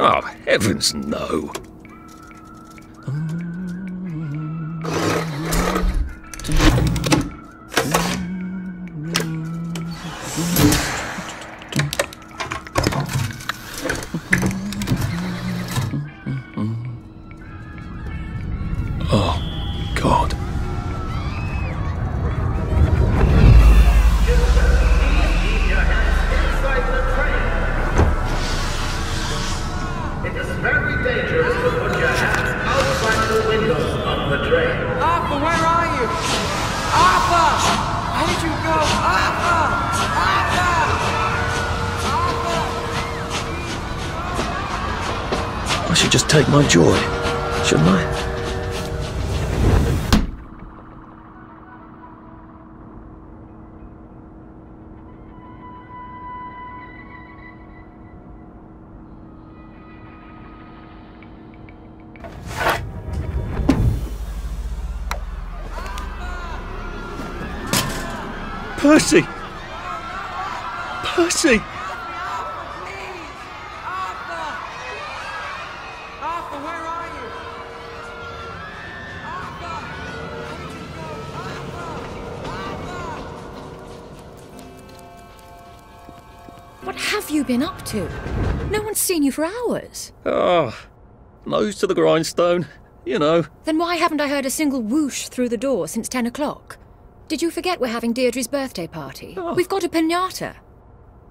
Oh, heavens no. Oh, God. It is very dangerous to put your hands outside the windows on the train. Arthur, where are you? Arthur! Where did you go? Arthur! Arthur! Arthur! I should just take my joy, shouldn't I? Percy! Percy! Arthur! Arthur, where are you? Arthur! Where did you go? Arthur! What have you been up to? No one's seen you for hours. Ah, nose to the grindstone, you know. Then why haven't I heard a single whoosh through the door since 10 o'clock? Did you forget we're having Deirdre's birthday party? Oh. We've got a piñata.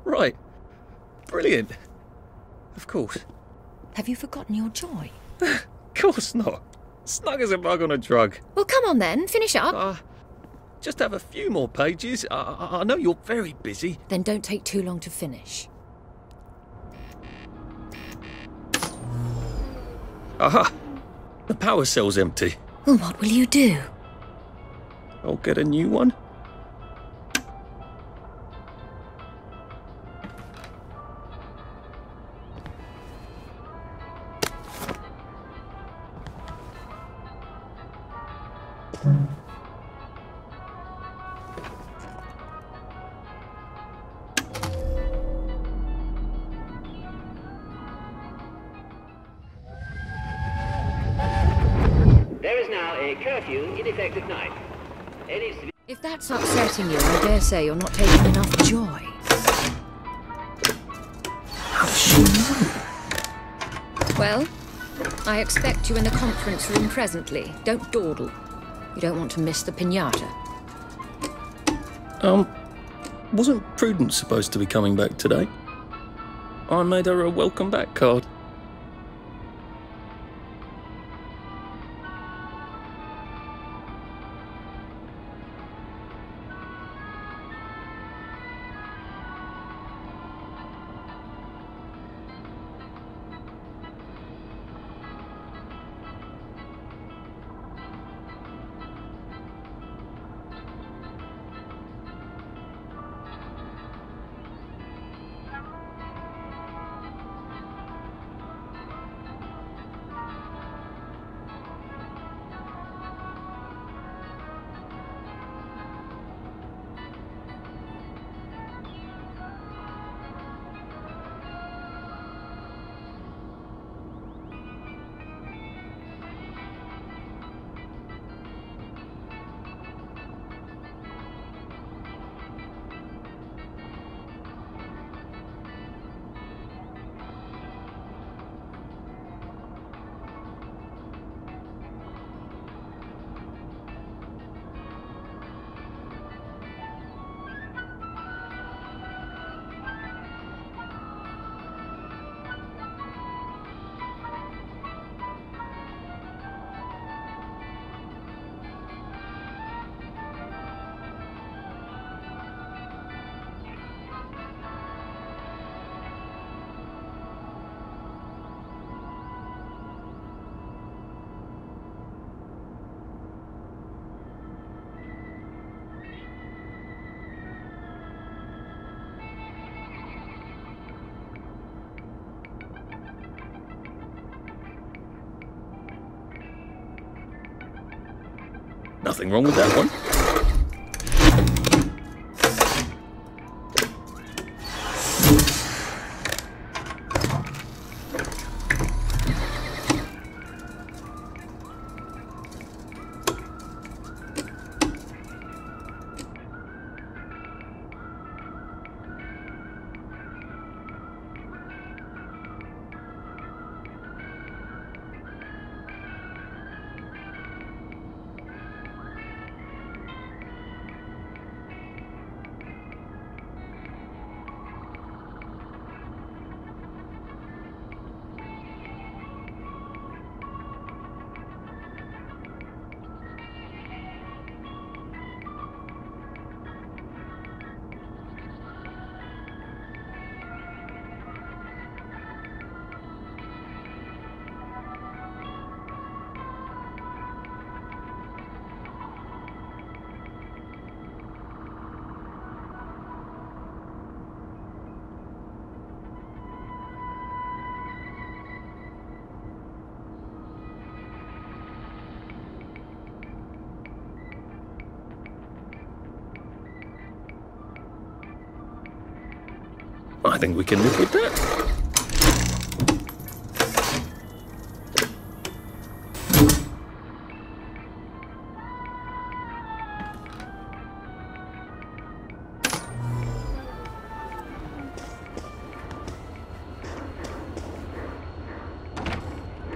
Right. Brilliant. Of course. Have you forgotten your joy? Of course not. Snug as a bug on a drug. Well, come on then, finish up. Just have a few more pages. I know you're very busy. Then don't take too long to finish. Aha! The power cell's empty. Well, what will you do? I'll get a new one. There is now a curfew in effect at night. If that's upsetting you, I dare say you're not taking enough joy. How does she know? Well, I expect you in the conference room presently. Don't dawdle. You don't want to miss the piñata. Wasn't Prudence supposed to be coming back today? I made her a welcome back card. Nothing wrong with that one. I think we can live with that.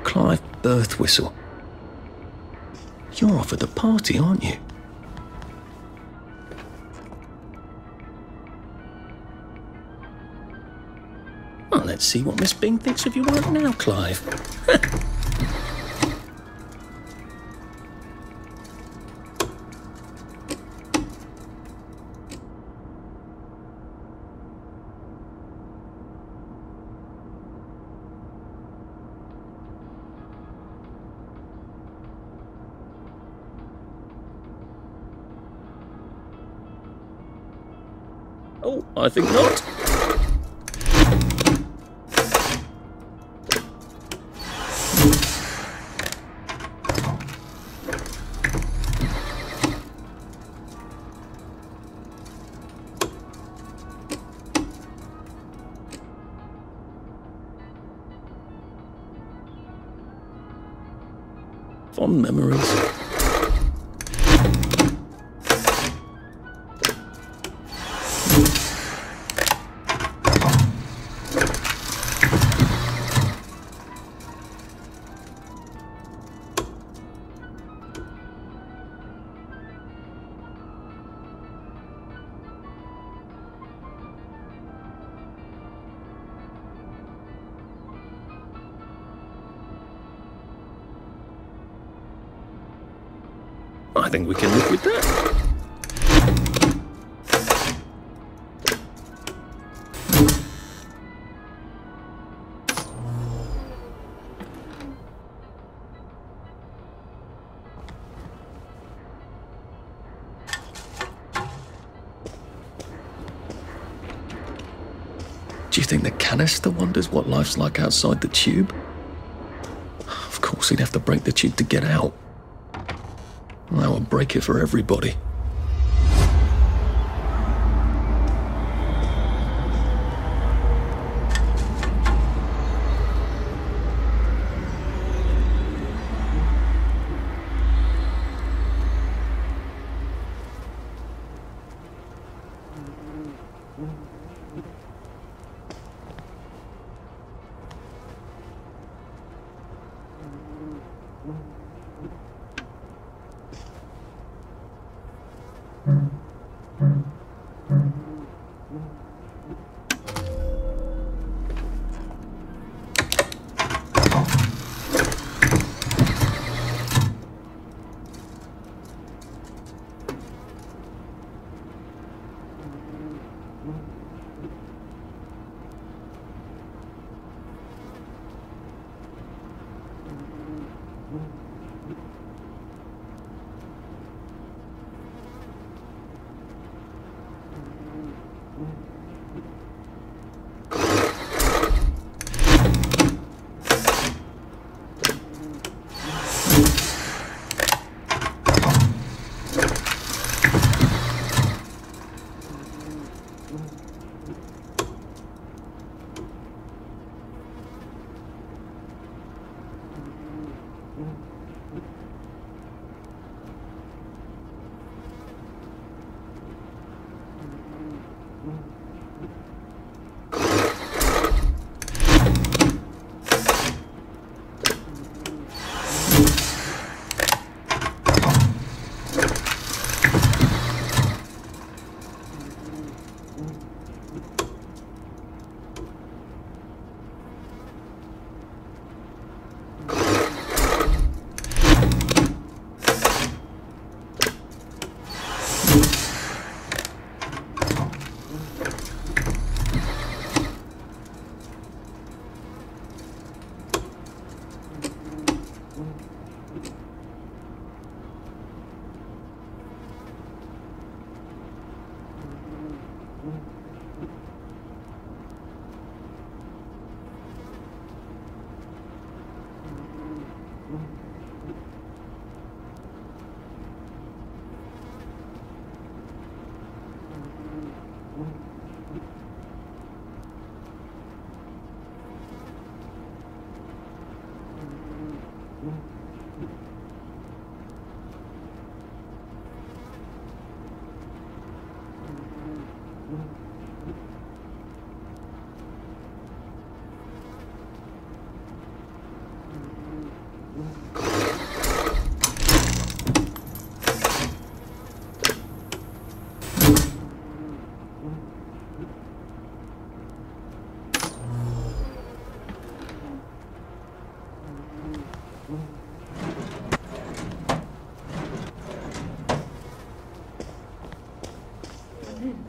Clive birth whistle. You're off at the party, aren't you? Well, let's see what Miss Bing thinks of you right now, Clive. Oh, I think not. Fond memories. I think we can live with that. Do you think the canister wonders what life's like outside the tube? Of course, he'd have to break the tube to get out. That would break it for everybody.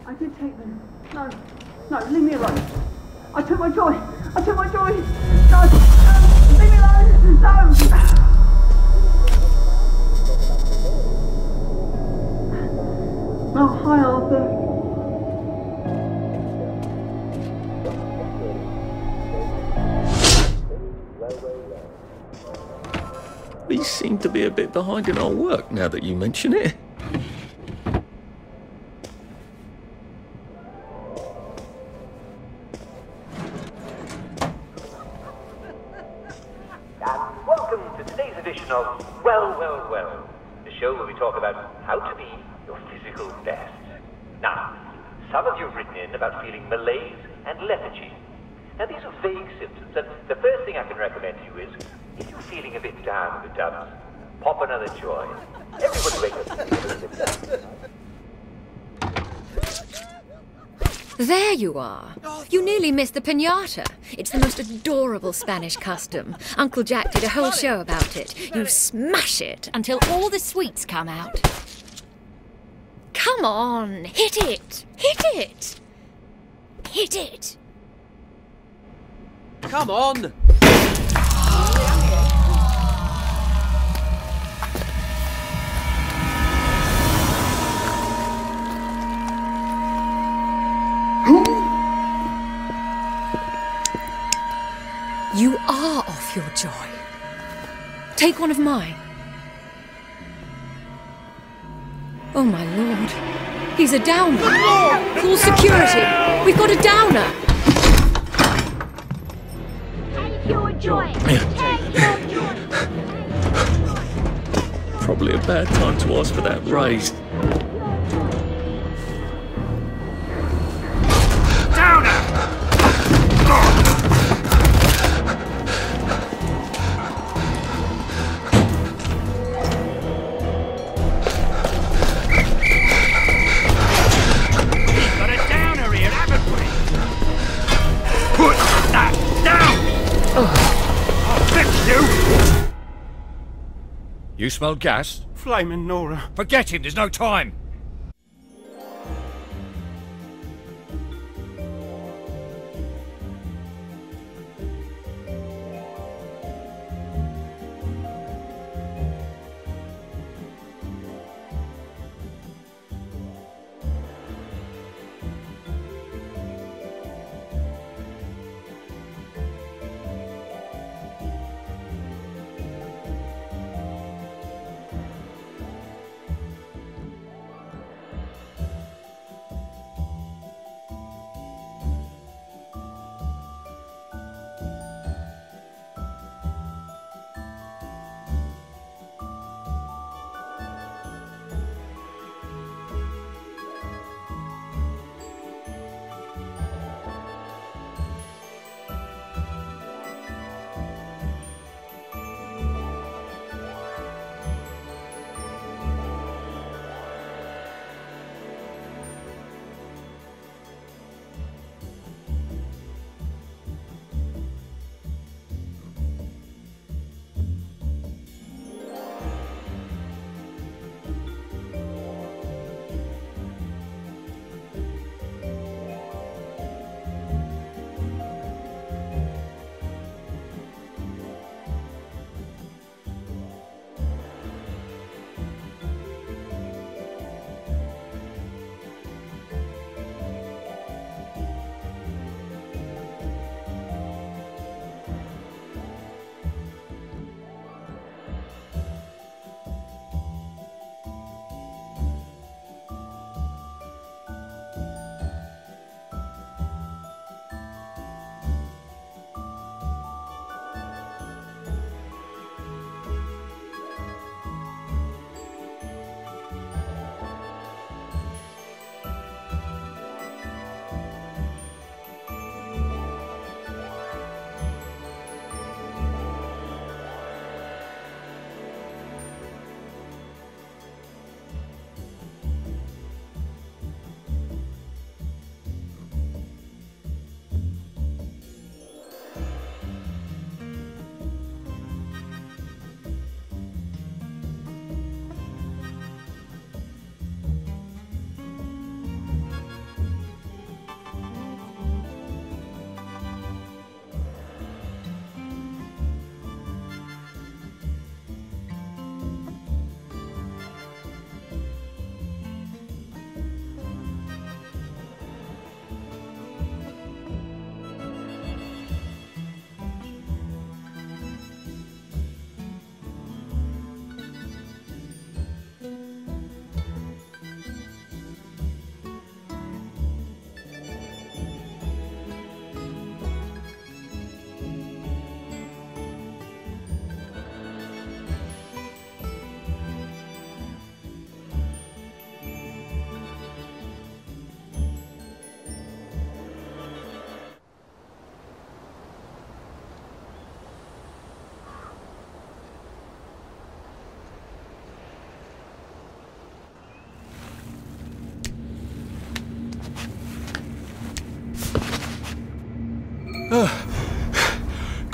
I did take them. No, no, leave me alone. I took my joy. I took my joy. No, no, leave me alone. No. Oh, hi, Arthur. We seem to be a bit behind in our work now that you mention it. And welcome to today's edition of Well, Well, Well, the show where we talk about how to be your physical best. Now, some of you have written in about feeling malaise and lethargy. Now, these are vague symptoms, and the first thing I can recommend to you is, if you're feeling a bit down in the dumps, pop another joy. Everybody wake up. There you are. You nearly missed the piñata. It's the most adorable Spanish custom. Uncle Jack did a whole show about it. You smash it until all the sweets come out. Come on, hit it! Hit it! Hit it! Come on! You are off your joy. Take one of mine. Oh my lord. He's a downer. Call security. We've got a downer. Take your joy. Take your joy. Probably a bad time to ask for that raise. You smell gas? Flaming Nora. Forget him, there's no time.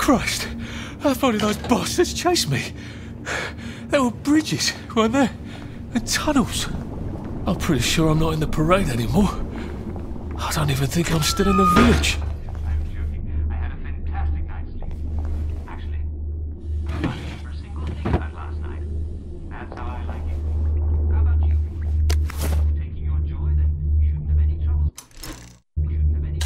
Christ! How far did those bastards chase me? There were bridges, weren't there? And tunnels. I'm pretty sure I'm not in the parade anymore. I don't even think I'm still in the village. I'm joking. I had a fantastic night's sleep. Actually, I don't remember a single thing about last night. That's how I like it. How about you? Taking your joy, then you shouldn't have any trouble. You shouldn't have any...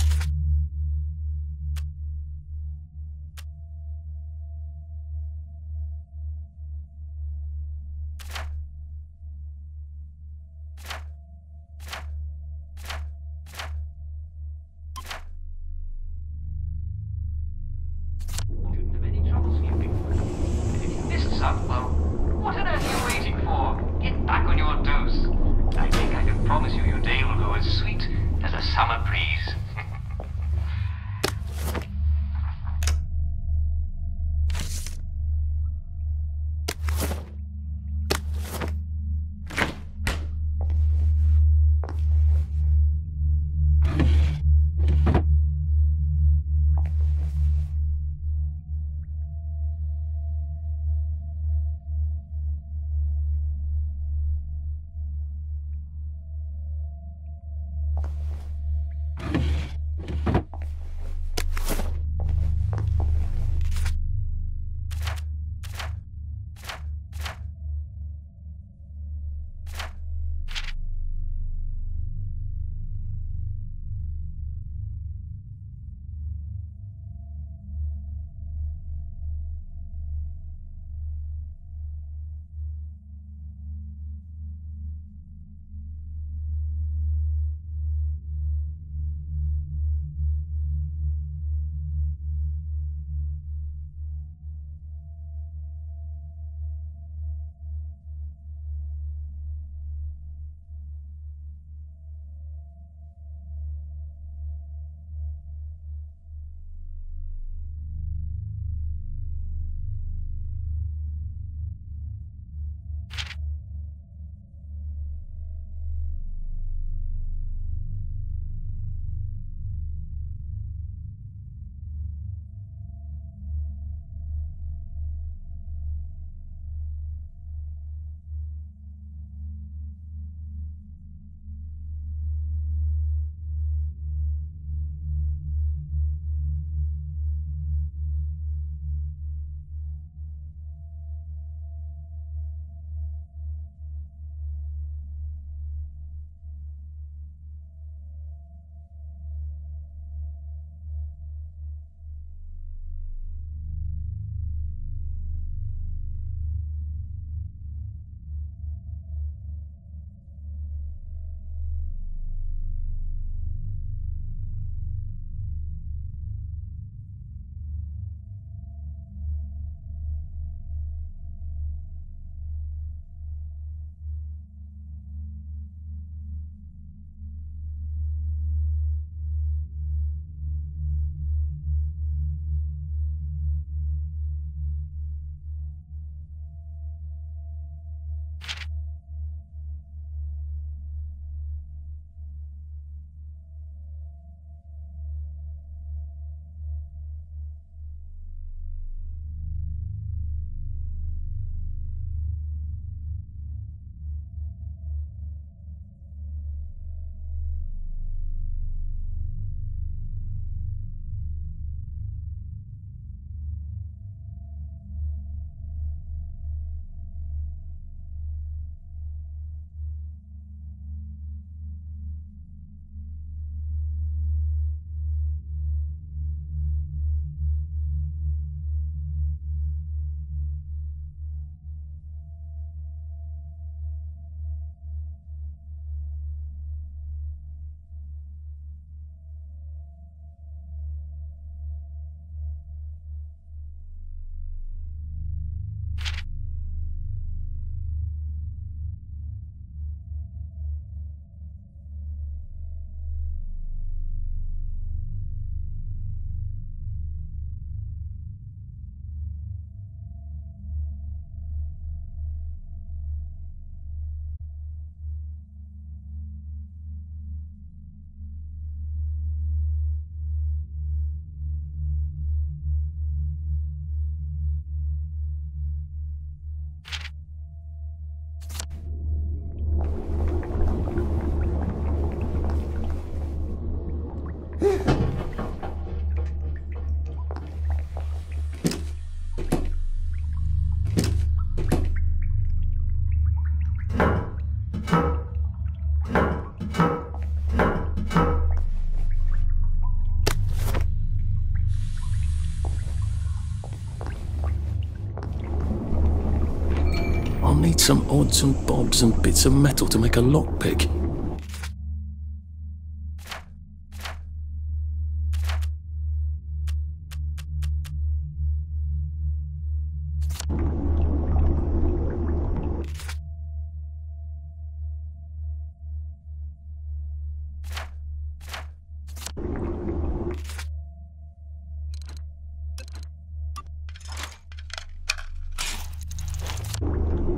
I'll need some odds and bobs and bits of metal to make a lockpick.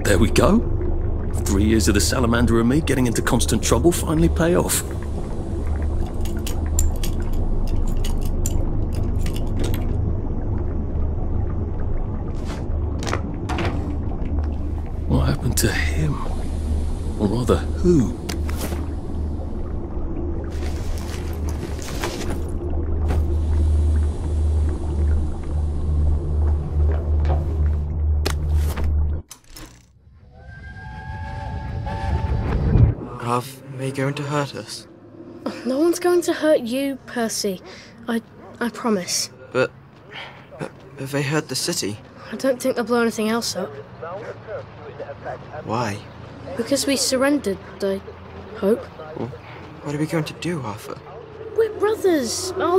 There we go. 3 years of the salamander and me getting into constant trouble finally pay off. What happened to him? Or rather, who? Are they going to hurt us? No one's going to hurt you, Percy. I promise. But have they hurt the city? I don't think they'll blow anything else up. Why? Because we surrendered, I hope. Well, what are we going to do, Arthur? We're brothers. We'll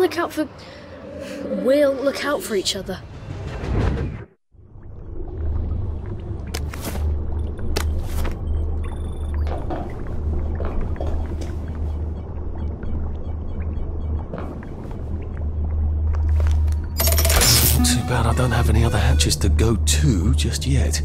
look out for each other. Too bad I don't have any other hatches to go to just yet.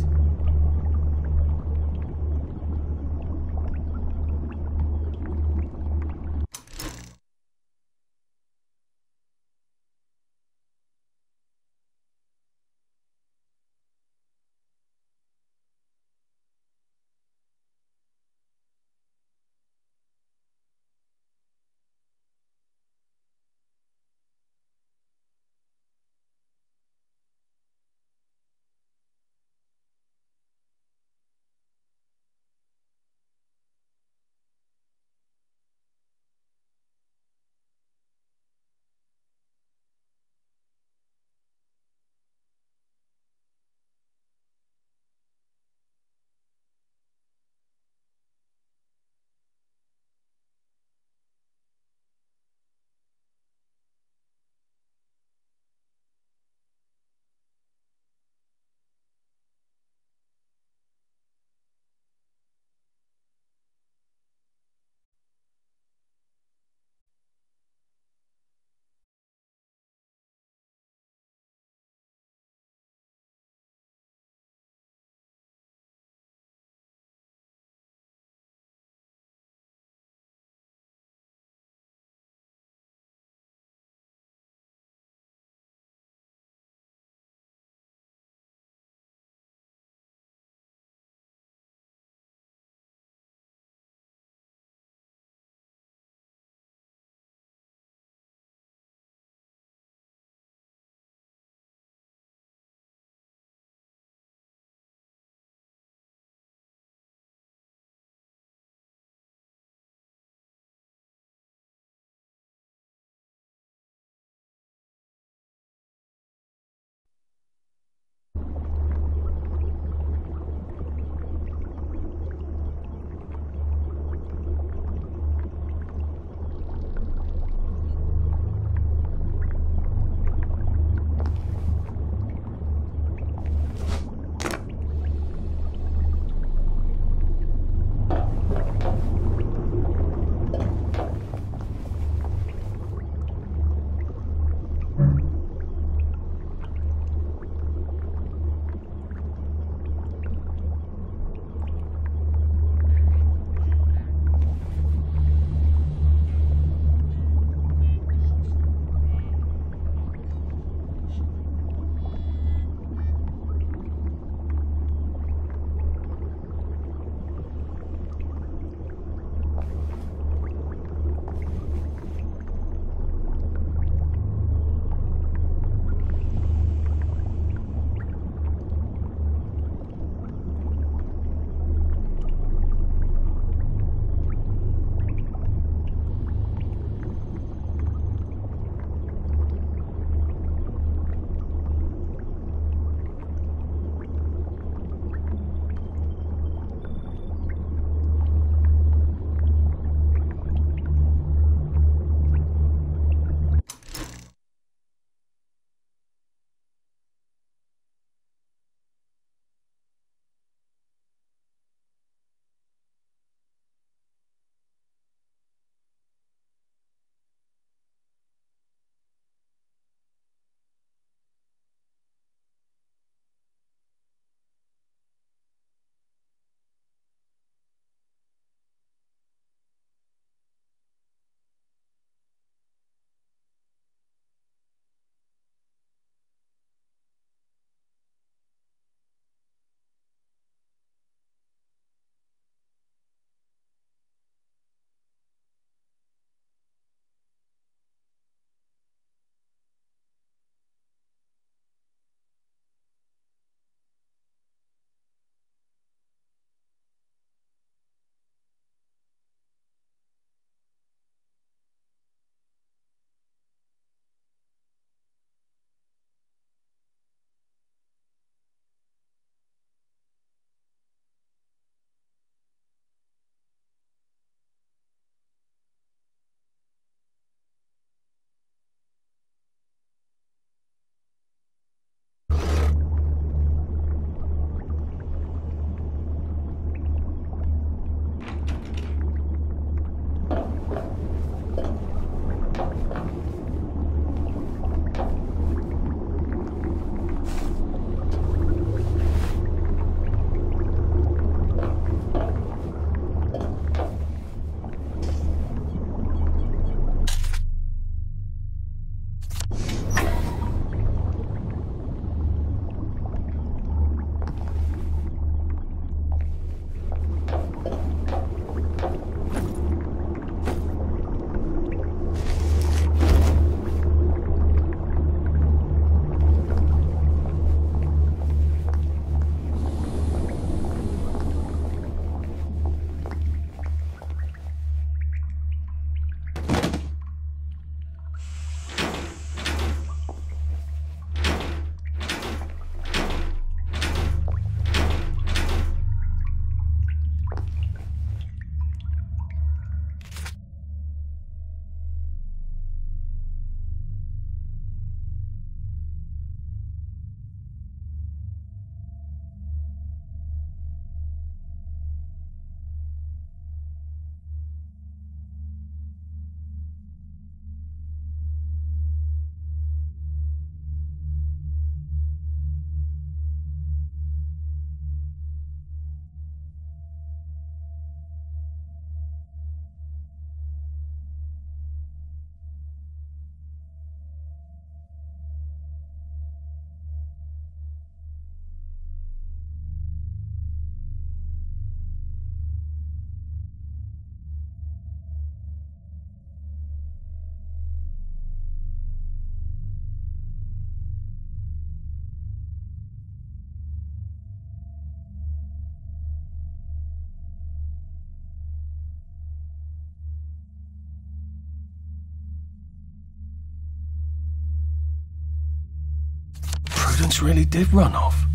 ambulance really did run off.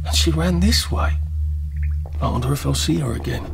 And she ran this way. I wonder if I'll see her again.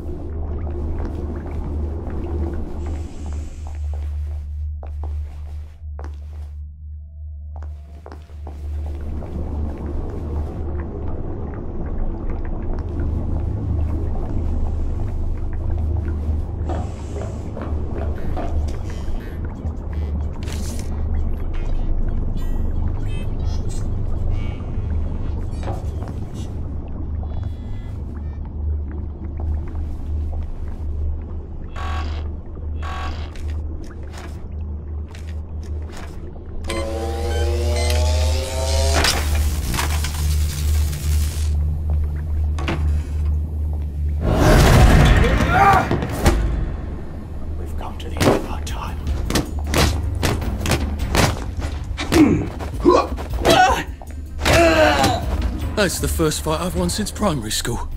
That's the first fight I've won since primary school.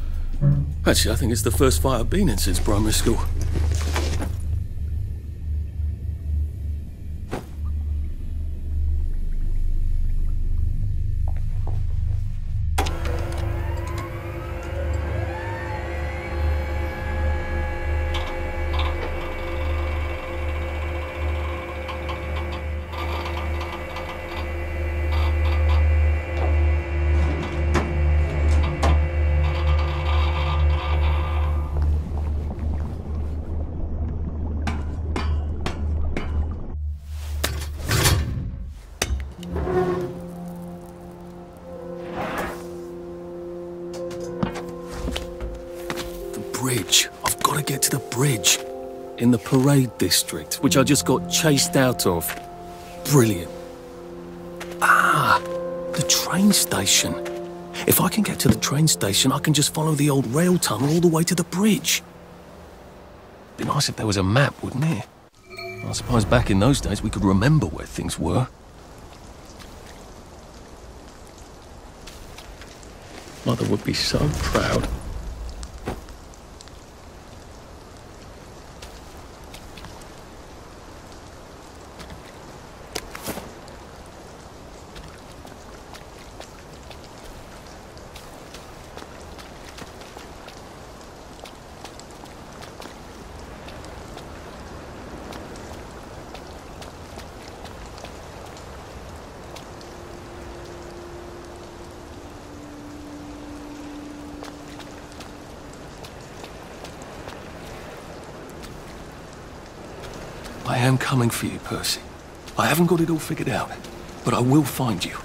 Actually, I think it's the first fight I've been in since primary school. Bridge. I've got to get to the bridge. In the parade district, which I just got chased out of. Brilliant. Ah, the train station. If I can get to the train station, I can just follow the old rail tunnel all the way to the bridge. Be nice if there was a map, wouldn't it? I suppose back in those days we could remember where things were. Mother would be so proud. I am coming for you, Percy. I haven't got it all figured out, but I will find you.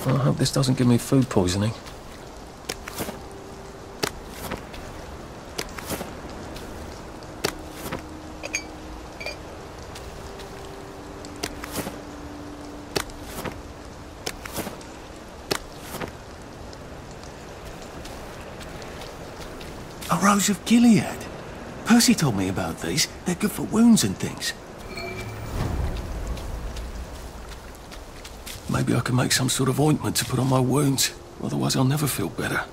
I hope this doesn't give me food poisoning. A Rose of Gilead. Percy told me about these. They're good for wounds and things. Maybe I can make some sort of ointment to put on my wounds. Otherwise I'll never feel better.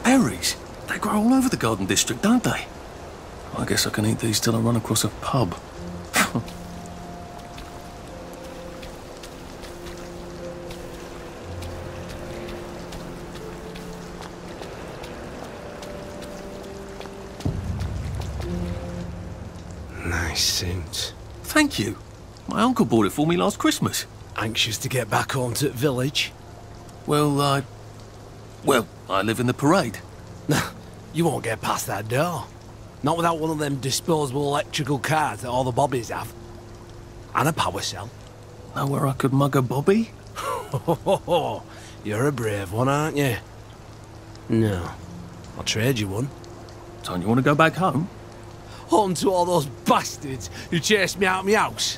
Berries? They grow all over the Garden District, don't they? I guess I can eat these till I run across a pub. Nice suit. Thank you. My uncle bought it for me last Christmas. Anxious to get back home to the village? Well, I live in the parade. You won't get past that door. Not without one of them disposable electrical cars that all the bobbies have. And a power cell. Know where I could mug a bobby? You're a brave one, aren't you? No. I'll trade you one. Don't you want to go back home? Home to all those bastards who chased me out of my house.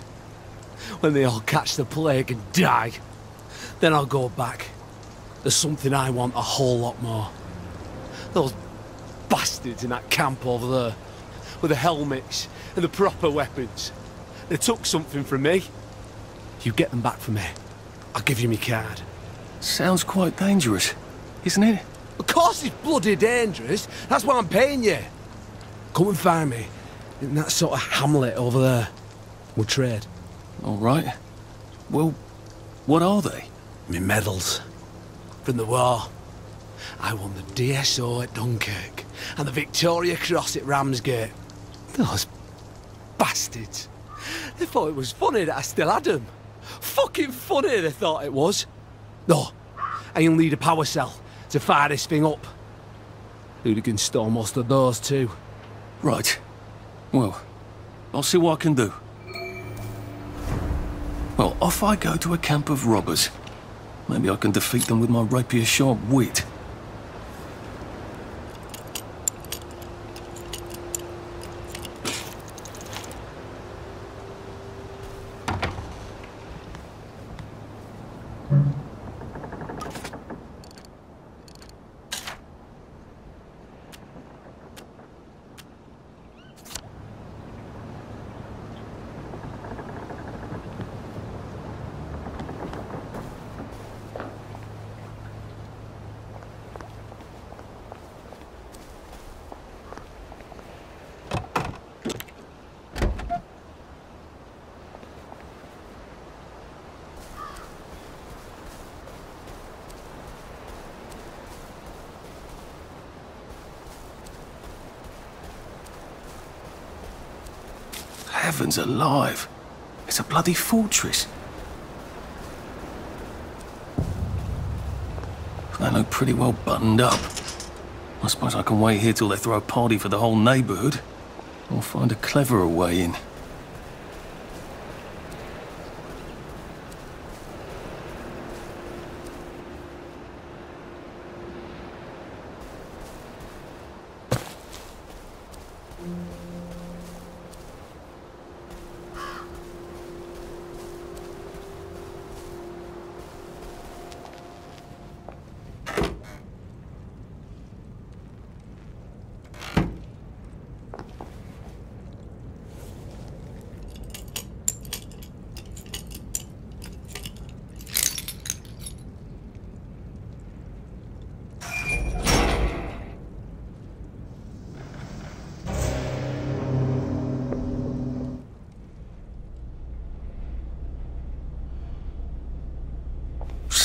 When they all catch the plague and die. Then I'll go back. There's something I want a whole lot more. Those bastards in that camp over there. With the helmets and the proper weapons. They took something from me. You get them back for me. I'll give you my card. Sounds quite dangerous, isn't it? Of course it's bloody dangerous. That's why I'm paying you. Come and find me in that sort of hamlet over there. We'll trade. All right. Well, what are they? Me medals. From the war. I won the DSO at Dunkirk and the Victoria Cross at Ramsgate. Those bastards. They thought it was funny that I still had them. Fucking funny they thought it was. No, I only need a power cell to fire this thing up. Hooligans stole most of those too. Right. Well, I'll see what I can do. Well, off I go to a camp of robbers. Maybe I can defeat them with my rapier-sharp wit. Heavens alive! It's a bloody fortress. They look pretty well buttoned up. I suppose I can wait here till they throw a party for the whole neighbourhood. Or find a cleverer way in.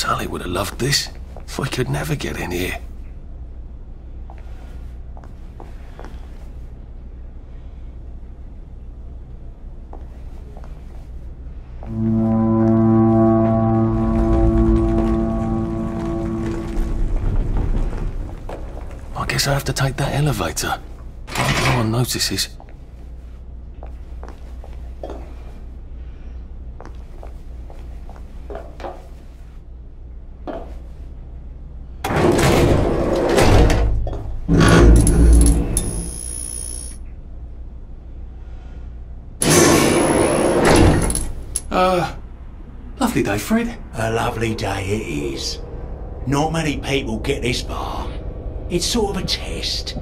Sully would have loved this. We could never get in here. I guess I have to take that elevator. No one notices. Lovely day, Fred. A lovely day it is. Not many people get this far. It's sort of a test.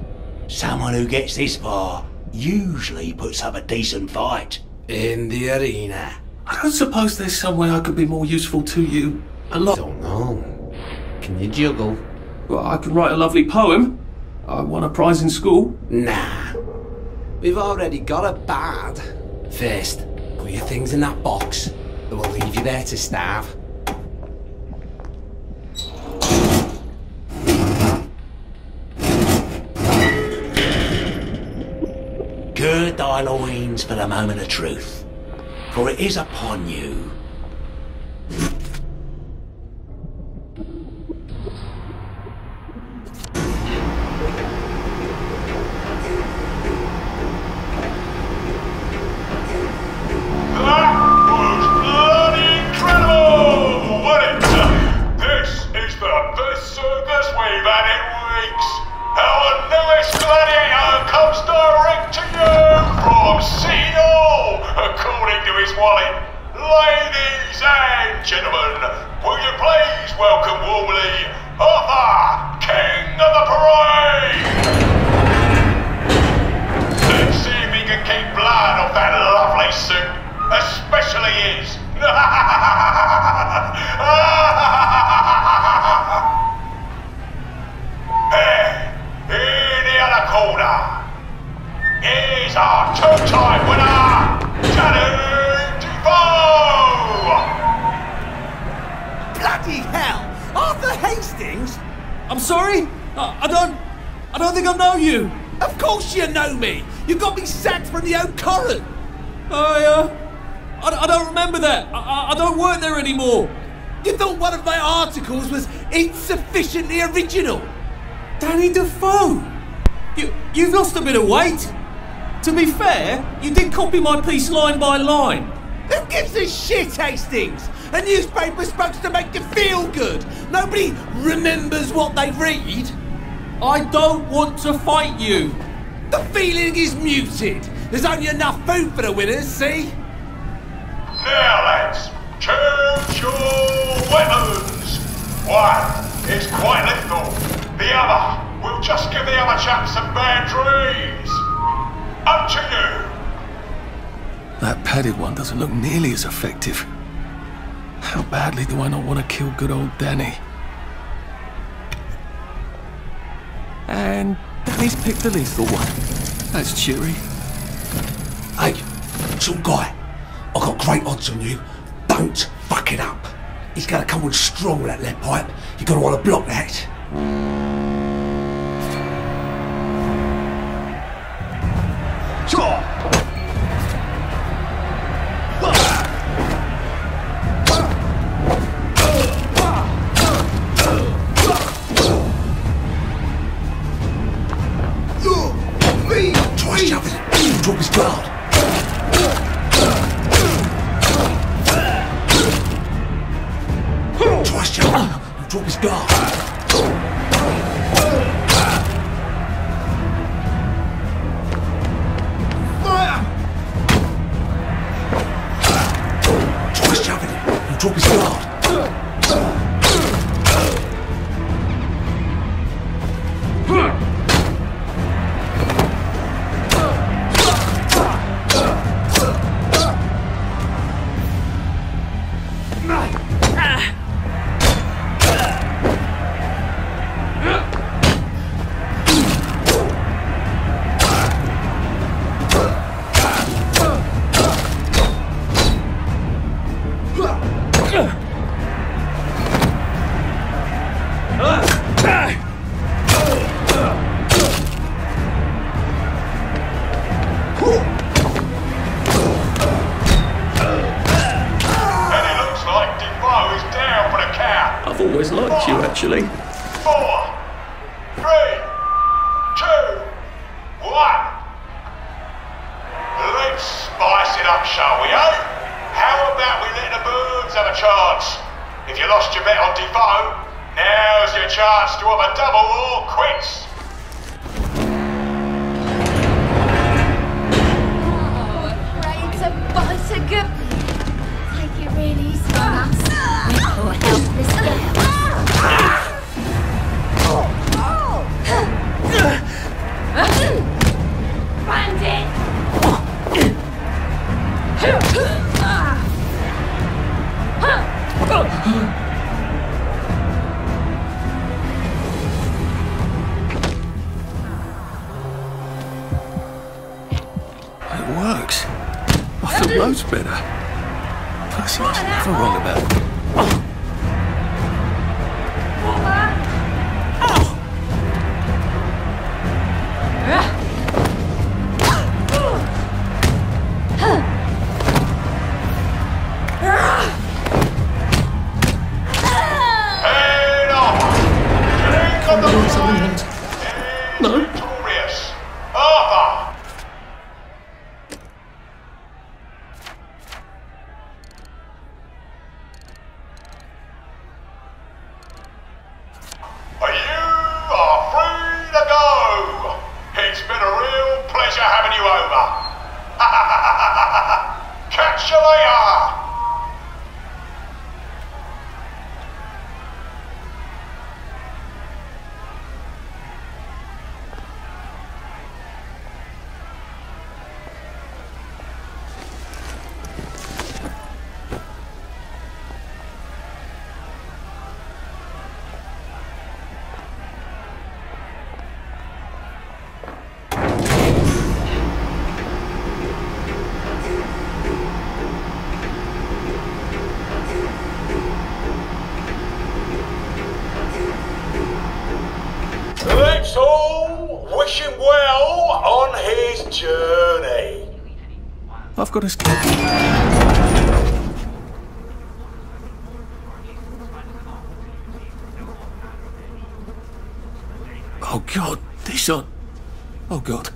Someone who gets this far usually puts up a decent fight. In the arena. I don't suppose there's some way I could be more useful to you. A lot. Don't know. Can you juggle? Well, I could write a lovely poem. I won a prize in school. Nah. We've already got a bard. First, put your things in that box. That will leave you there to starve. Gird thy loins for the moment of truth, for it is upon you. Ladies and gentlemen, will you please welcome warmly Arthur, King of the Parade! Let's see if he can keep blood off that lovely suit, especially his. Here, in the other corner, is our two-time winner, Johnny! Bloody hell! Arthur Hastings? I'm sorry? I don't think I know you. Of course you know me! You got me sacked from the Oak Current! I don't remember that. I don't work there anymore. You thought one of my articles was insufficiently original? Danny Defoe! You've lost a bit of weight. To be fair, you did copy my piece line by line. Who gives a shit, Hastings? A newspaper's supposed to make you feel good. Nobody remembers what they read. I don't want to fight you. The feeling is muted. There's only enough food for the winners, see? Now, lads, choose your weapons. One is quite lethal. The other will just give the other chap some bad dreams. Up to you. That padded one doesn't look nearly as effective. How badly do I not want to kill good old Danny? And Danny's picked the lethal one. That's cheery. Hey, some guy. I got great odds on you. Don't fuck it up. He's gonna come on strong with that lead pipe. You're gonna want to block that. Sure. Try shoving. Drop his guard. Try shoving. Drop his guard. Try shoving. Drop his guard. always liked you, actually. 4, 3, 2, 1. Let's spice it up, shall we, eh? How about we let the birds have a chance? If you lost your bet on Defoe, now's your chance to have a double or quits. It's a buttercup. Take it really easy on us. Or helpless Bandit! It works. I feel loads better. Percy was never wrong about it. No? Victorious. Arthur! You are free to go. It's been a real pleasure having you over. Catch you later. Let's all wish him well on his journey. I've got his... Oh God, these aren't... Oh God.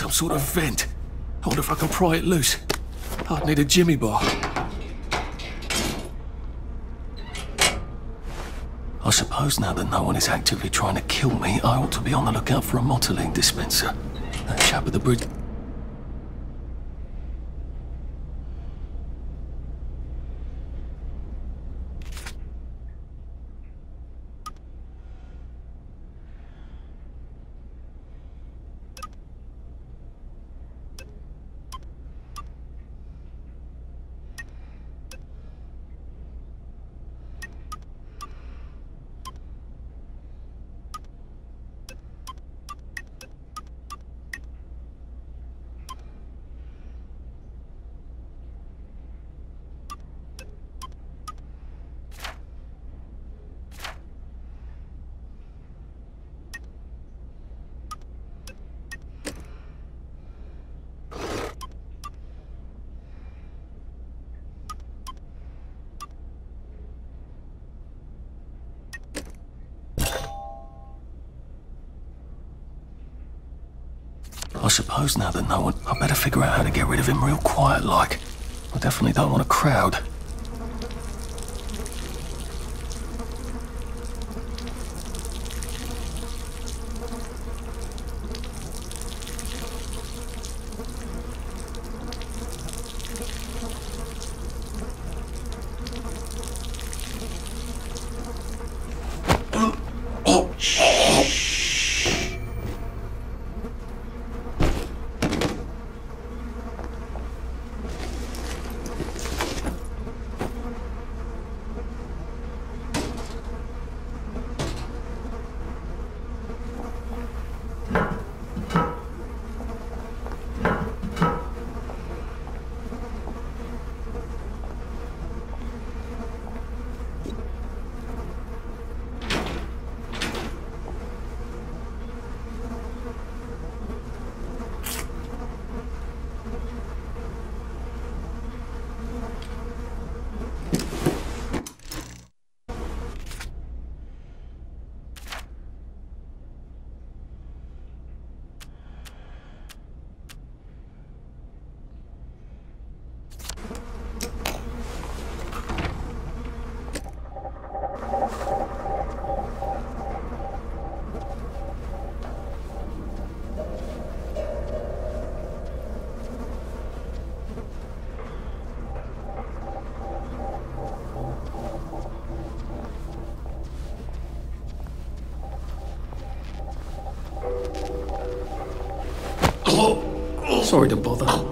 some sort of vent. I wonder if I can pry it loose. I'd need a jimmy bar. I suppose now that no one is actively trying to kill me, I ought to be on the lookout for a motoline dispenser. That chap at the bridge... I suppose now that no one... I better figure out how to get rid of him real quiet like. I definitely don't want a crowd. Sorry to bother.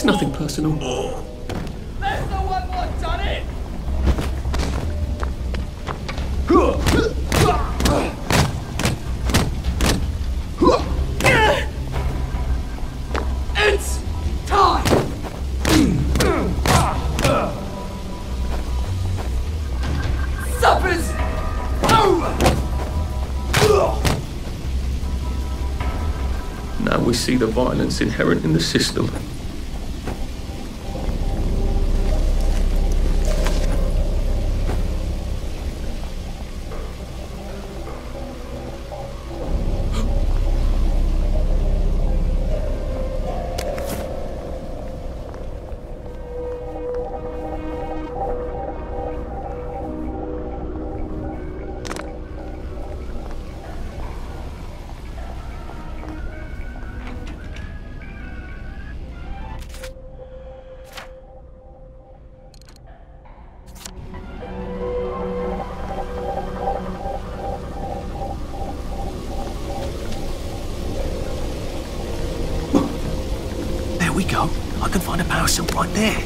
It's nothing personal. There's no one more done it! It's time! Supper's over! Now we see the violence inherent in the system. There we go. I can find a power cell right there.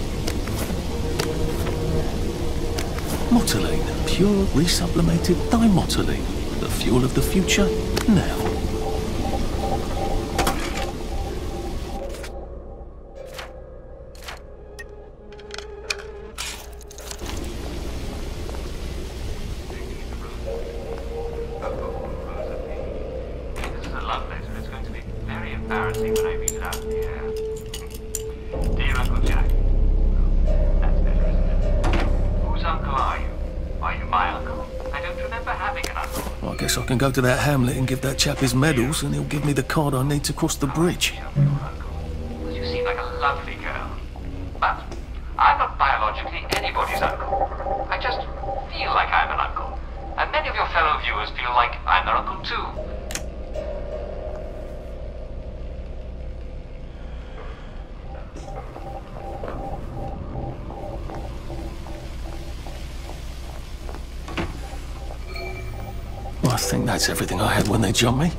Motoline, pure resublimated dimotoline. The fuel of the future, now. This is a love letter. It's going to be very embarrassing when I read it out in the air. Dear Uncle Jack. That's better, isn't it? Whose uncle are you? Are you my uncle? I don't remember having an uncle. I guess I can go to that hamlet and give that chap his medals, and he'll give me the card I need to cross the bridge. You seem like a lovely girl. But I'm not biologically anybody's uncle. I just feel like I'm an uncle. And many of your fellow viewers feel like I'm their uncle too. Well, I think that's everything I had when they jumped me.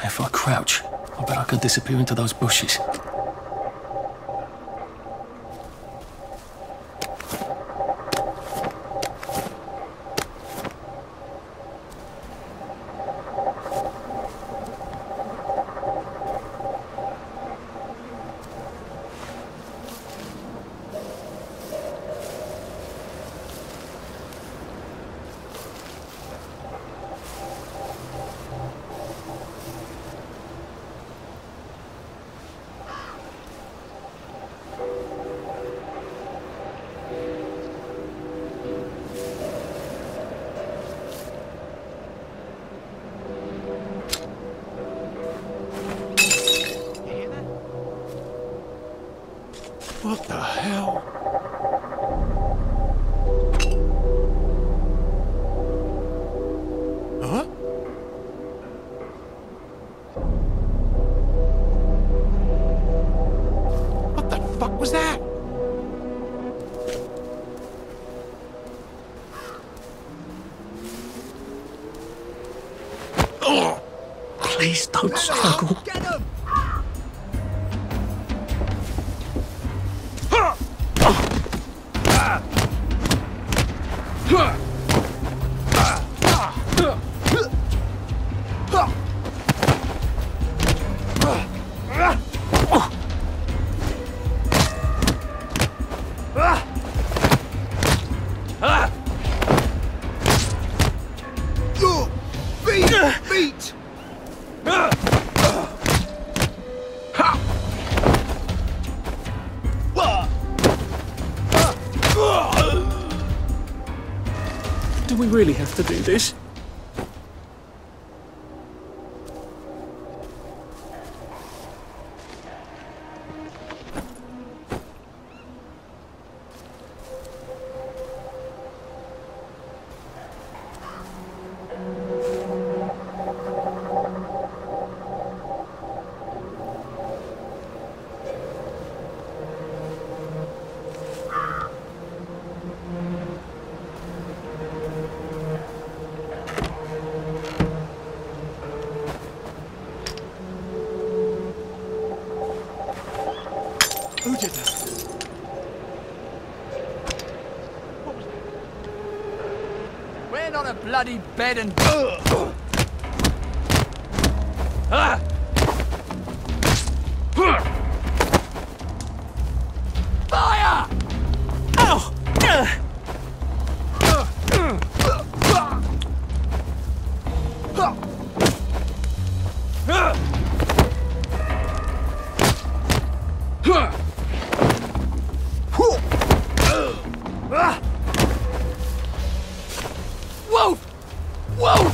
If I crouch, I bet I could disappear into those bushes. What the hell? Huh? What the fuck was that? Oh, please don't struggle. Get him! Feet! Do we really have to do this? injured. We're not a bloody bed and... Fire! Ow! Whoa! Whoa!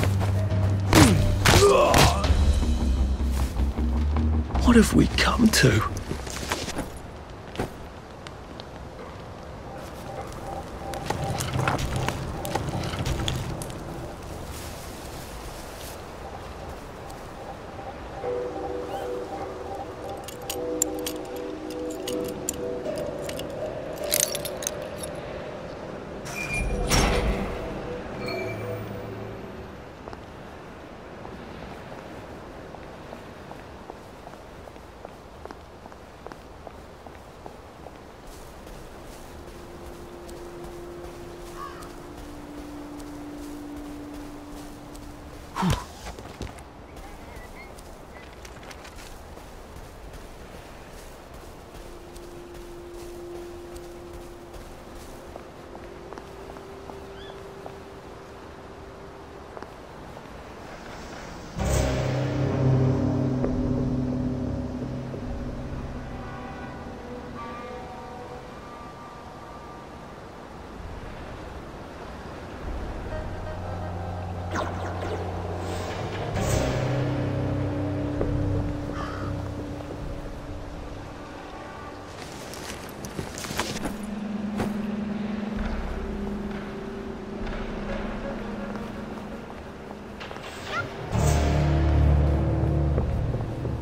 What have we come to?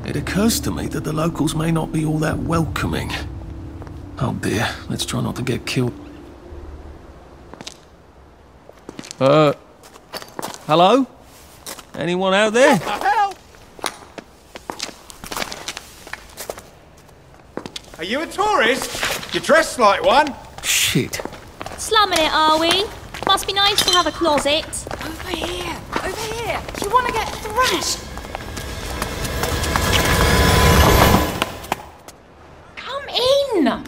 It occurs to me that the locals may not be all that welcoming. Oh dear, let's try not to get killed. Hello? Anyone out there? Help! Are you a tourist? You're dressed like one. Shit. Slumming it, are we? Must be nice to have a closet. Over here! Over here! You want to get thrashed? Come in!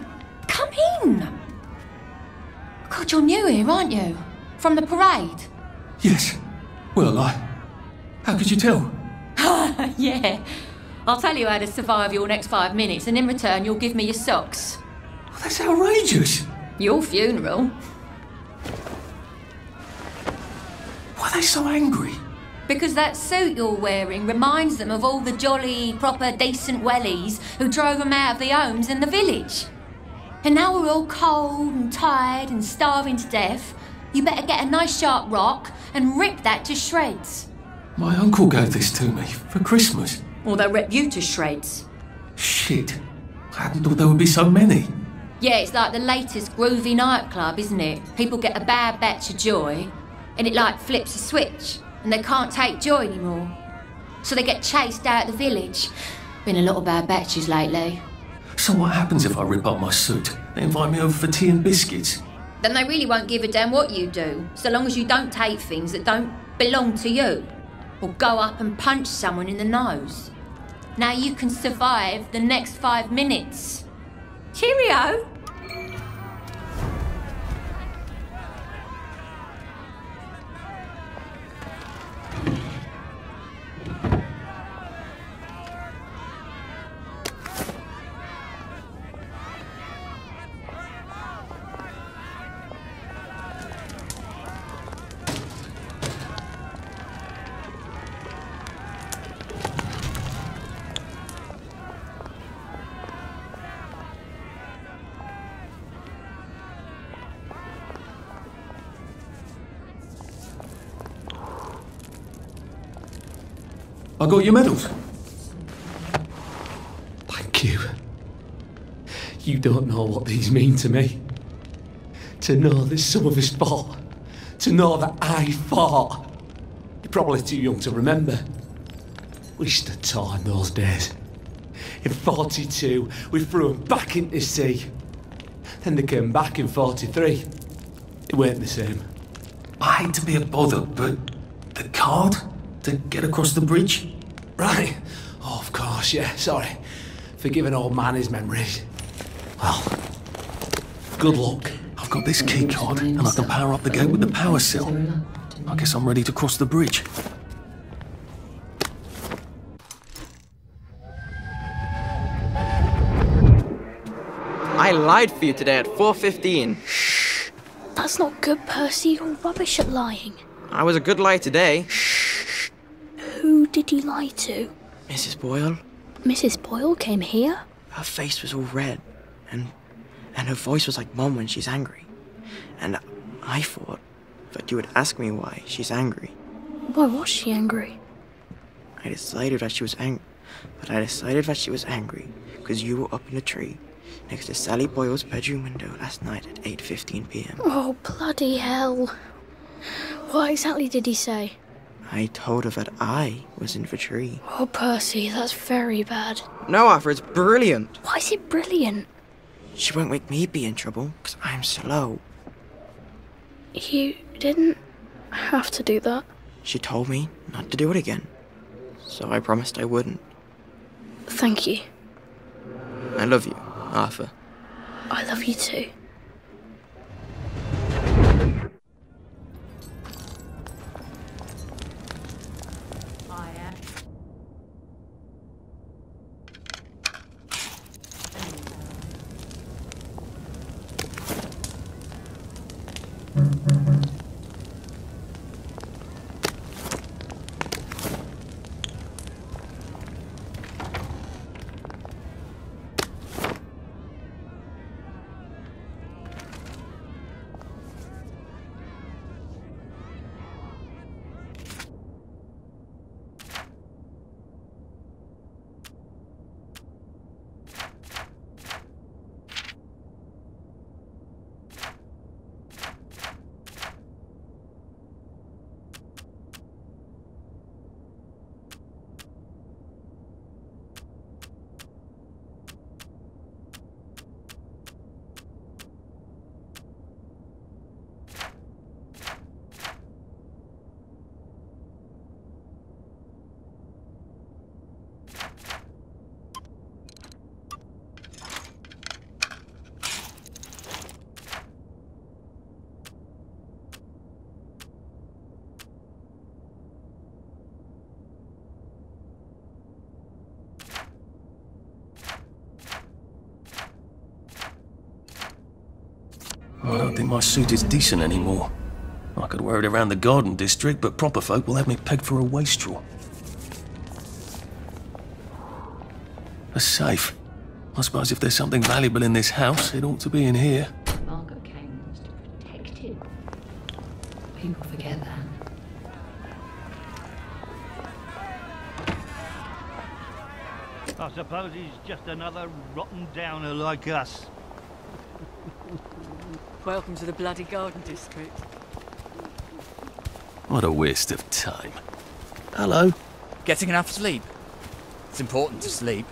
Come in! God, you're new here, aren't you? From the parade? Yes. Well, how could you tell? Yeah. I'll tell you how to survive your next 5 minutes, and in return, you'll give me your socks. That's outrageous. Your funeral. Why are they so angry? Because that suit you're wearing reminds them of all the jolly, proper, decent wellies who drove them out of their homes in the village. And now we're all cold and tired and starving to death. You better get a nice sharp rock and rip that to shreds. My uncle gave this to me for Christmas. Or they'll rip you to shreds. Shit. I hadn't thought there would be so many. Yeah, it's like the latest groovy nightclub, isn't it? People get a bad batch of joy, and it like flips a switch, and they can't take joy anymore. So they get chased out of the village. Been a lot of bad batches lately. So what happens if I rip up my suit? They invite me over for tea and biscuits. Then they really won't give a damn what you do, so long as you don't take things that don't belong to you. Or go up and punch someone in the nose. Now you can survive the next 5 minutes. Cheerio! I got your medals. Thank you. You don't know what these mean to me. To know that some of us fought. To know that I fought. You're probably too young to remember. We stood tall in those days. In 42, we threw them back into the sea. Then they came back in 43. It weren't the same. I hate to be a bother, but the card to get across the bridge? Right. Oh, of course, yeah, sorry. Forgive an old man his memories. Well, good luck. I've got this key card, and I can power up the gate with the power cell. I guess I'm ready to cross the bridge. I lied for you today at 4:15. That's not good, Percy. You're rubbish at lying. I was a good liar today. Who did you lie to? Mrs. Boyle. Mrs. Boyle came here? Her face was all red, and her voice was like Mum when she's angry. And I thought that you would ask me why she's angry. Why was she angry? I decided that she was angry because you were up in a tree next to Sally Boyle's bedroom window last night at 8:15 p.m. Oh, bloody hell. What exactly did he say? I told her that I was in the tree. Oh, Percy, that's very bad. No, Arthur, it's brilliant. Why is it brilliant? She won't make me be in trouble, because I'm slow. You didn't have to do that. She told me not to do it again, so I promised I wouldn't. Thank you. I love you, Arthur. I love you too. I don't think my suit is decent anymore. I could wear it around the garden district, but proper folk will have me pegged for a wastrel. A safe. I suppose if there's something valuable in this house, it ought to be in here. Margot came was to protect him. People forget that. I suppose he's just another rotten downer like us. Welcome to the bloody garden district. What a waste of time. Hello. Getting enough sleep? It's important to sleep.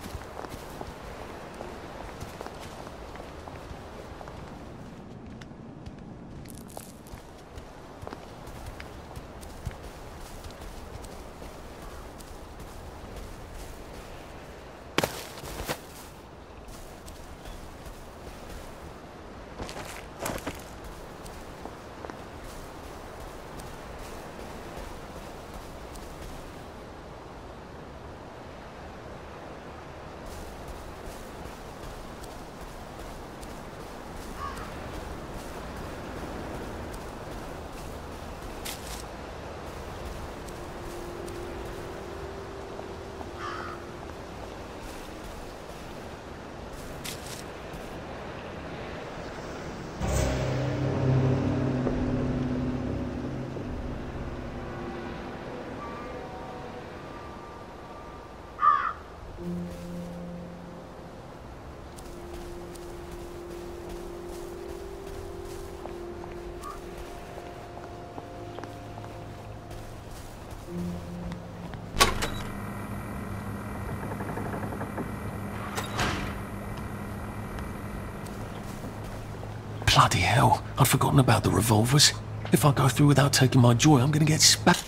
Bloody hell, I'd forgotten about the revolvers. If I go through without taking my joy, I'm gonna get spat.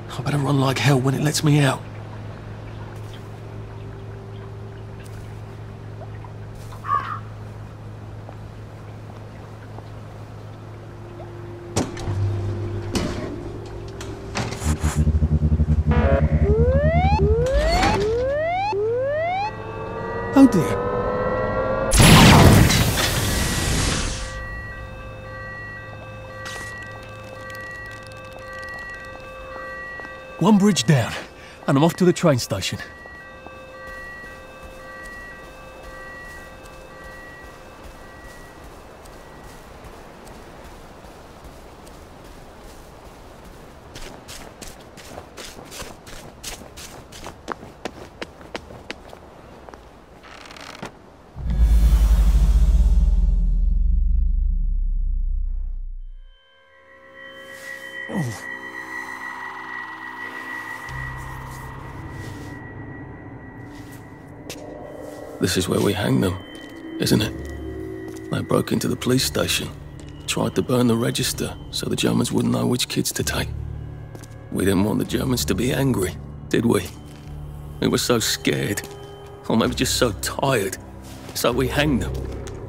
I better run like hell when it lets me out. Oh dear. One bridge down, and I'm off to the train station. This is where we hang them, isn't it? They broke into the police station, tried to burn the register so the Germans wouldn't know which kids to take. We didn't want the Germans to be angry, did we? We were so scared, or maybe just so tired, so we hanged them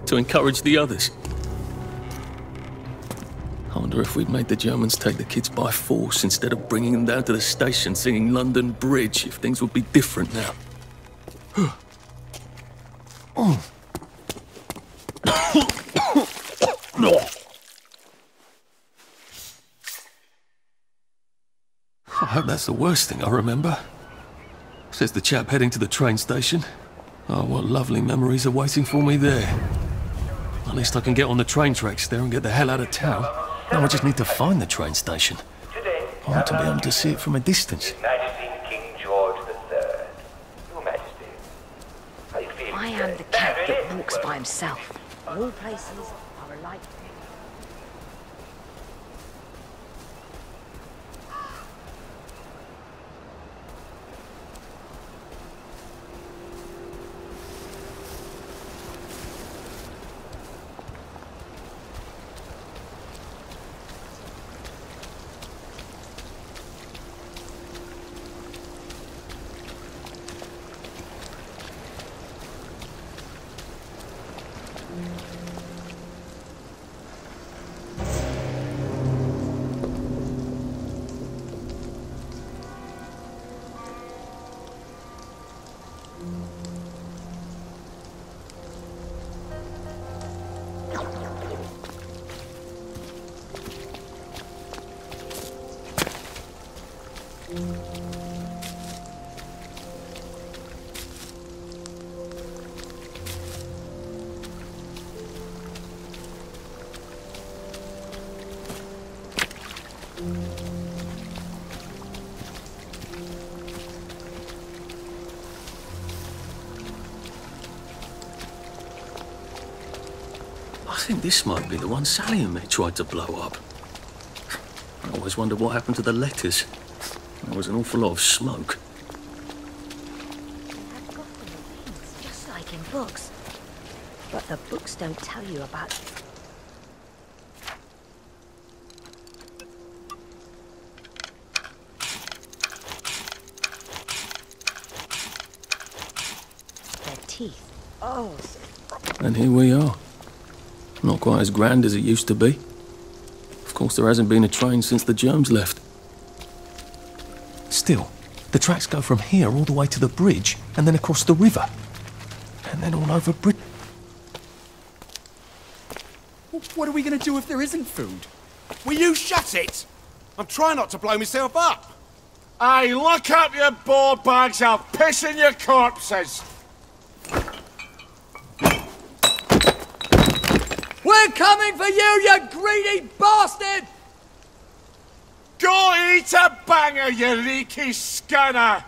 to encourage the others. I wonder if we'd made the Germans take the kids by force instead of bringing them down to the station singing London Bridge, if things would be different now. I hope that's the worst thing I remember. Says the chap heading to the train station. Oh, what lovely memories are waiting for me there. At least I can get on the train tracks there and get the hell out of town. Now I just need to find the train station. I want to be able to see it from a distance. I am the cat that walks by himself. All places are alike. I think this might be the one Sally and me tried to blow up. I always wondered what happened to the letters. There was an awful lot of smoke. Just like in books. But the books don't tell you about... their teeth. Oh. And here we are. Not quite as grand as it used to be. Of course, there hasn't been a train since the Germs left. Still, the tracks go from here all the way to the bridge, and then across the river. And then all over Britain. What are we going to do if there isn't food? Will you shut it? I'm trying not to blow myself up. Hey, look up your board bags, I'll piss in your corpses. We're coming for you, you greedy bastard! Go eat a banger, you leaky scunner!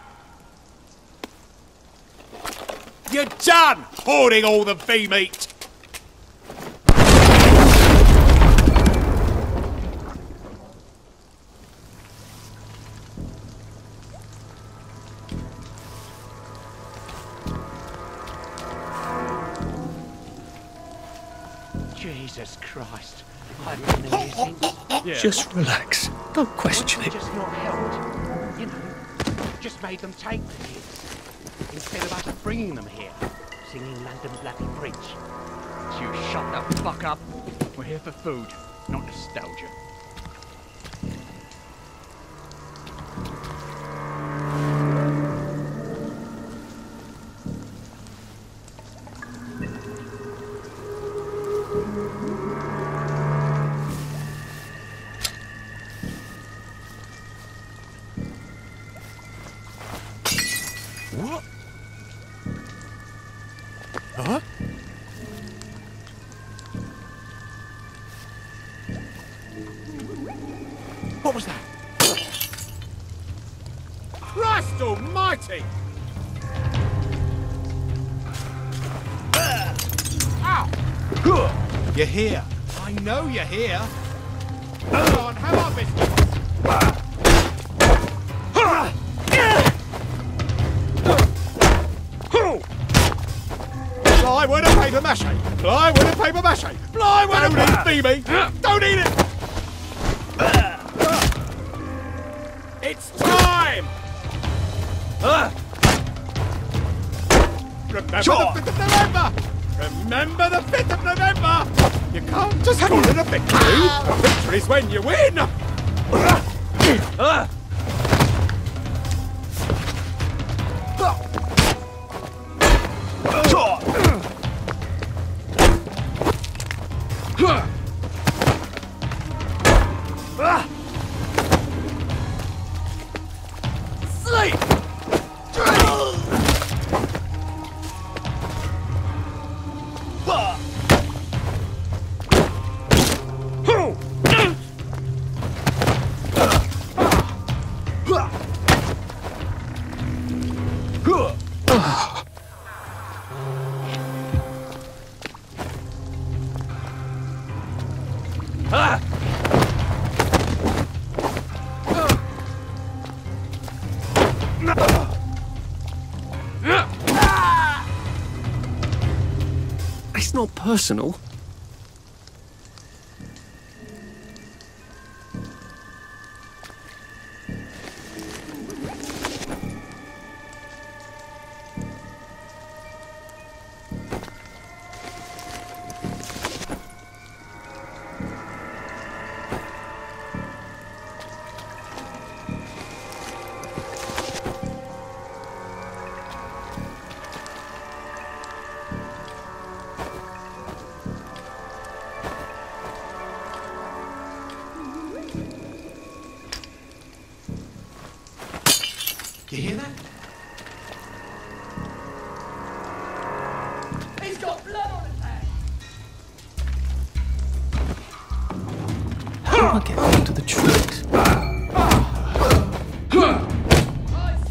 You're done hoarding all the V-meat. Jesus Christ. I've been here since... Just relax. Don't question it. Just not helped. You know, just made them take the kids. Instead of us bringing them here, singing London Bloody Bridge. So you shut the fuck up. We're here for food, not nostalgia. What? Huh? What was that? Christ almighty! Ow! You're here. I know you're here. Come on, have our business. Plywood and paper mache! Plywood and paper mache! Plywood and Phoebe! Don't eat it! It's time! Remember the 5th of November! Remember the 5th of November! You can't just call it a victory! A victory's when you win! Sleep! It's not personal. You hear that? He's got blood on his hands! How do I get onto the tracks? I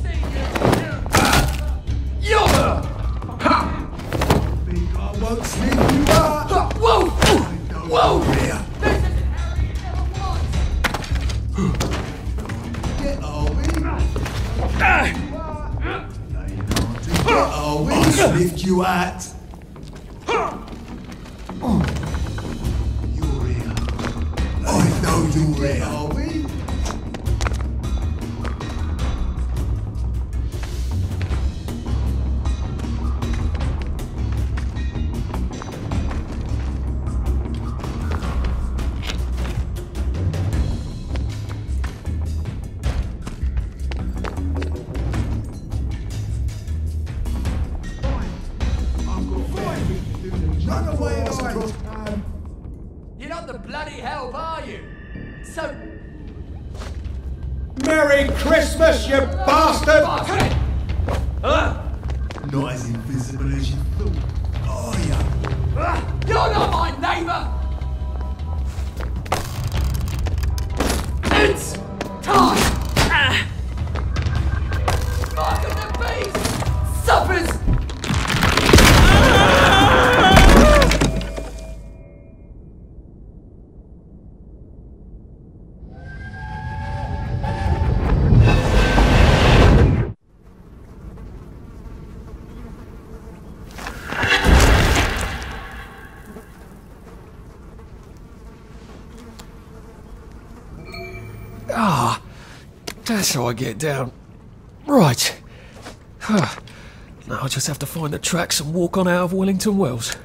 see you! Think I won't sneak you out? Whoa! Whoa! Here. Get over here. Lift you out. You're here. I know you're here. Are we? Run away, You're not the bloody help, are you? So, Merry Christmas, you bastard! Not as invisible as you thought, are ya? You're not my neighbour! It's time! Mark of the beast! Suppers! Ah, that's how I get down. Right. Now I just have to find the tracks and walk on out of Wellington Wells.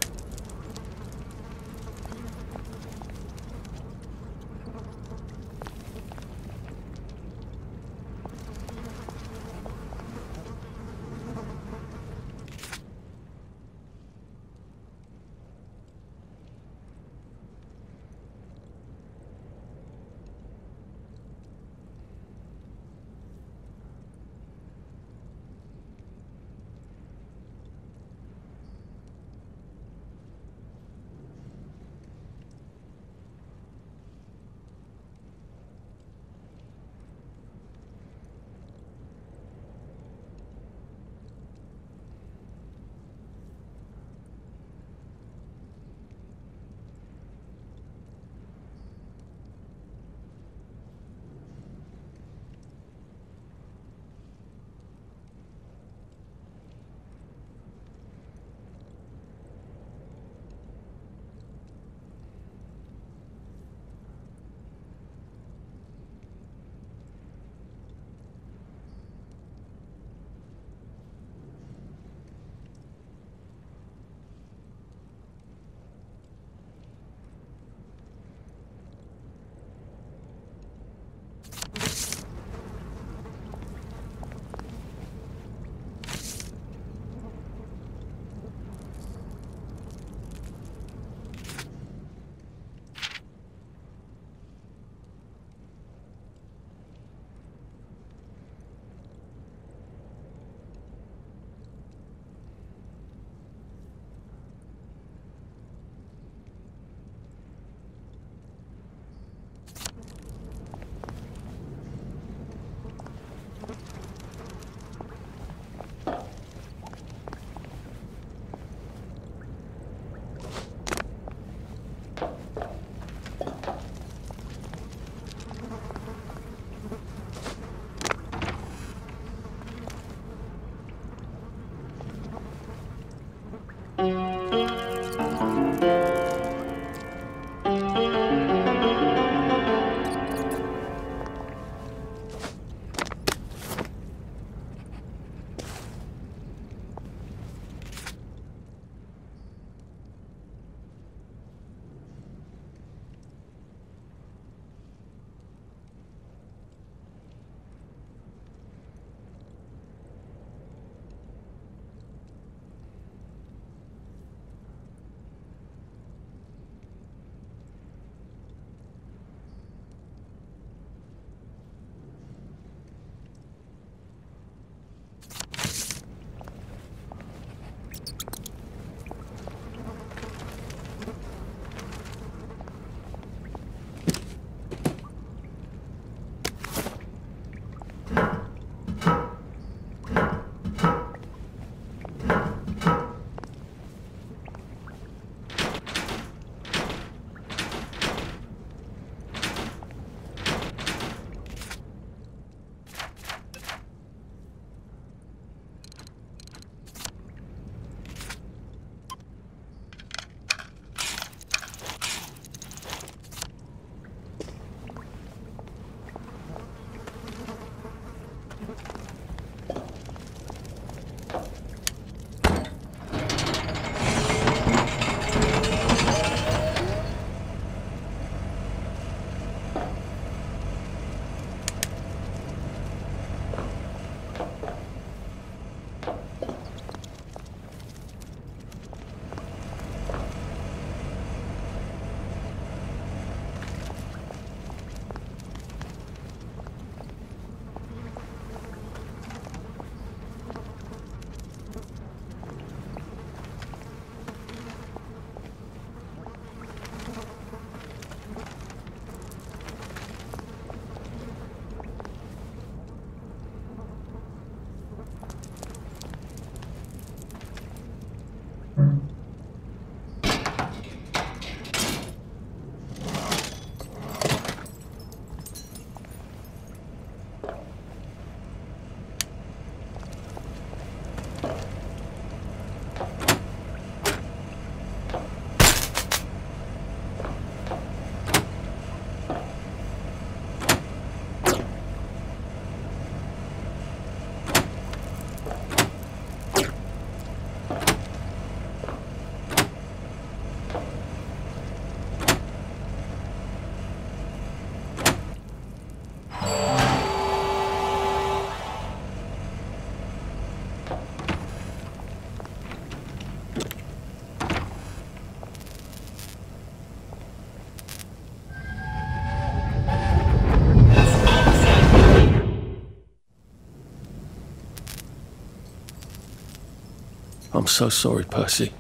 I'm so sorry, Percy.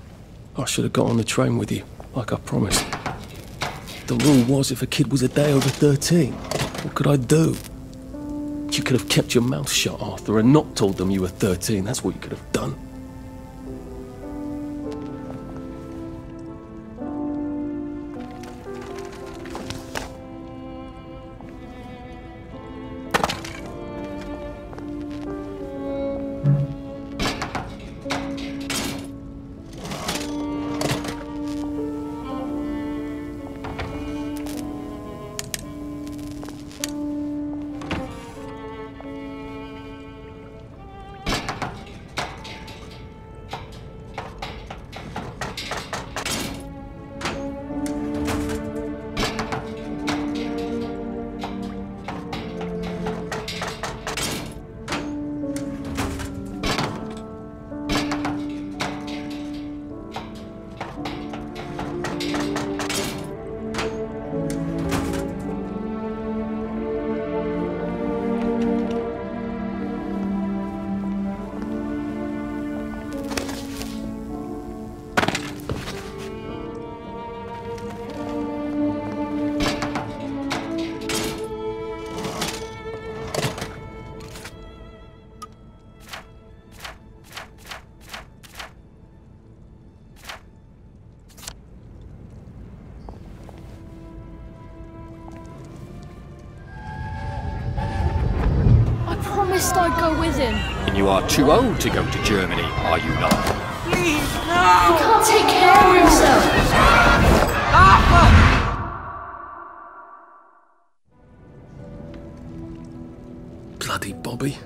I should have got on the train with you, like I promised. The rule was if a kid was a day over 13, what could I do? You could have kept your mouth shut, Arthur, and not told them you were 13. That's what you could have done. I'd go with him. And you are too old to go to Germany, are you not? Please, no! He can't take care of himself. Bloody Bobby.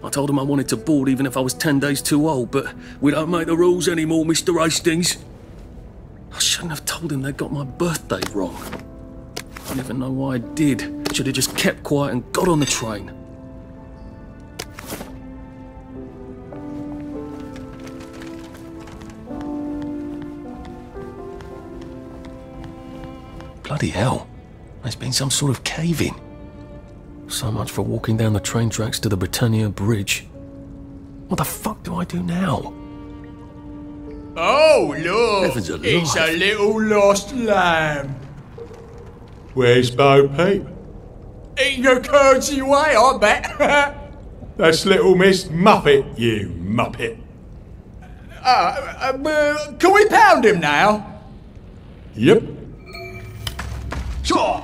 I told him I wanted to board even if I was 10 days too old, but we don't make the rules anymore, Mr. Hastings. I shouldn't have told him they got my birthday wrong. I never know why I did. Should have just kept quiet and got on the train. Bloody hell. There's been some sort of cave-in. So much for walking down the train tracks to the Britannia Bridge. What the fuck do I do now? Oh, look! Heavens alive. It's a little lost lamb. Where's Bo Peep? Eating a curdsy away, I bet. That's little Miss Muppet, you muppet. Can we pound him now? Yep. Sure.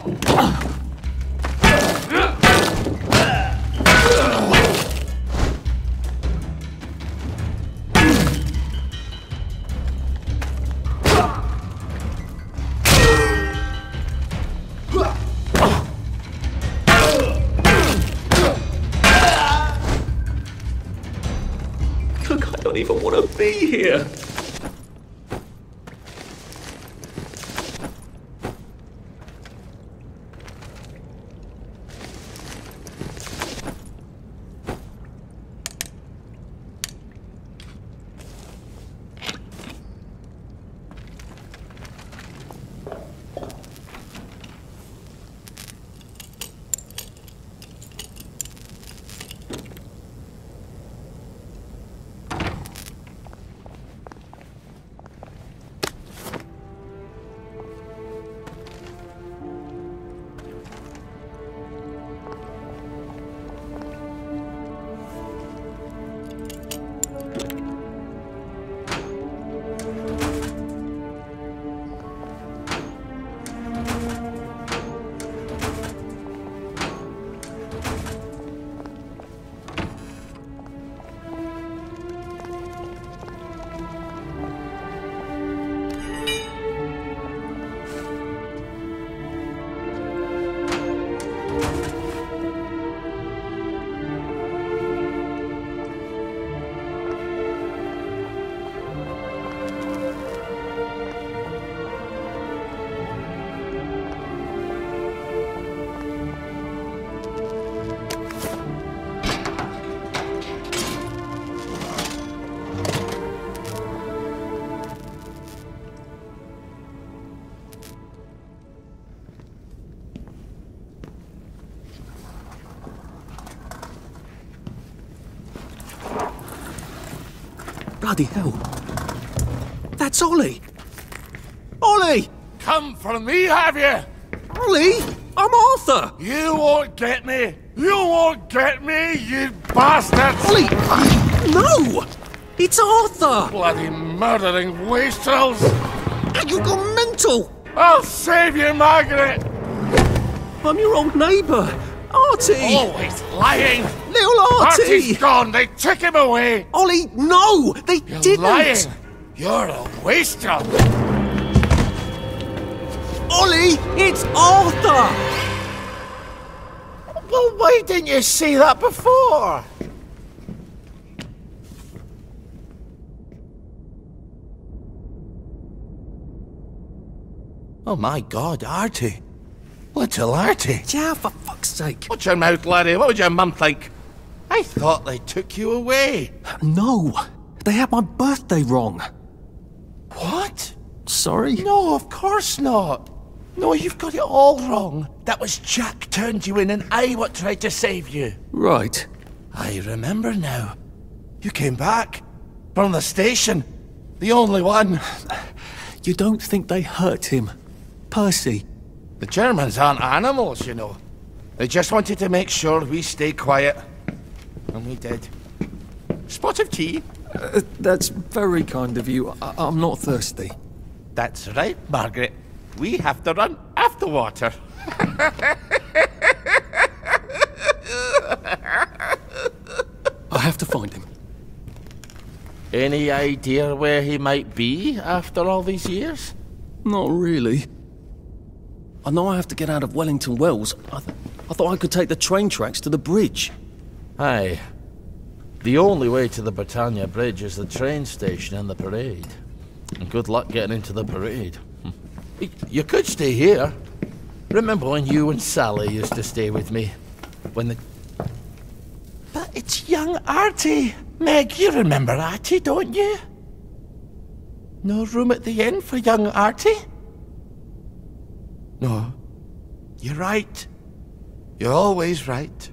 Look, I don't even want to be here. Bloody hell. That's Ollie! Ollie! Come for me, have you? Ollie! I'm Arthur! You won't get me! You won't get me, you bastards! Ollie! No! It's Arthur! Bloody murdering wastrels! You've gone mental! I'll save you, Margaret! I'm your old neighbour, Artie! Always lying! Little Artie! Artie's gone, they took him away! Ollie, no! They You're didn't! lying! You're a wastrel! Ollie, it's Arthur! Well, why didn't you say that before? Oh my God, Artie. Little Artie. Yeah, for fuck's sake. Watch your mouth, laddie. What would your mum think? I thought they took you away. No, they had my birthday wrong. What? Sorry? No, of course not. No, you've got it all wrong. That was Jack turned you in and I what tried to save you. Right. I remember now. You came back. From the station. The only one. You don't think they hurt him? Percy? The Germans aren't animals, you know. They just wanted to make sure we stay quiet. And we did. Spot of tea? That's very kind of you. I'm not thirsty. That's right, Margaret. We have to run after water. I have to find him. Any idea where he might be after all these years? Not really. I know I have to get out of Wellington Wells. I thought I could take the train tracks to the bridge. Aye. The only way to the Britannia Bridge is the train station and the parade. And good luck getting into the parade. You could stay here. Remember when you and Sally used to stay with me? When the... But it's young Artie. Meg, you remember Artie, don't you? No room at the inn for young Artie? No. You're right. You're always right.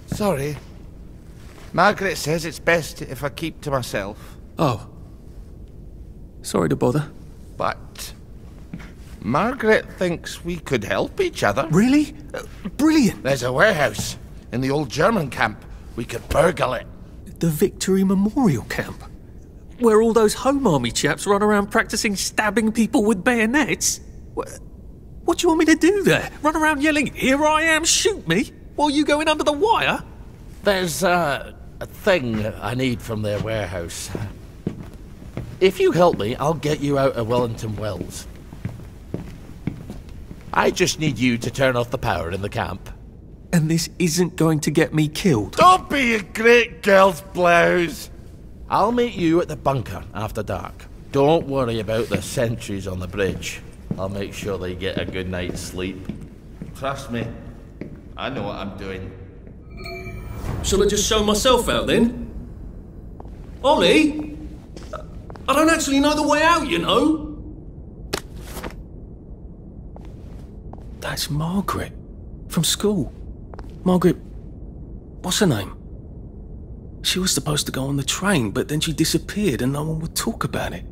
Sorry. Margaret says it's best if I keep to myself. Oh. Sorry to bother. But Margaret thinks we could help each other. Really? Brilliant. There's a warehouse in the old German camp. We could burgle it. The Victory Memorial Camp? Where all those Home Army chaps run around practicing stabbing people with bayonets? What do you want me to do there? Run around yelling, "Here I am, shoot me," while you go in under the wire? There's a thing I need from their warehouse. If you help me, I'll get you out of Wellington Wells. I just need you to turn off the power in the camp. And this isn't going to get me killed? Don't be a great girl's blouse! I'll meet you at the bunker after dark. Don't worry about the sentries on the bridge. I'll make sure they get a good night's sleep. Trust me, I know what I'm doing. Shall I just show myself out then? Ollie? I don't actually know the way out, you know. That's Margaret. From school. Margaret... what's her name? She was supposed to go on the train, but then she disappeared and no one would talk about it.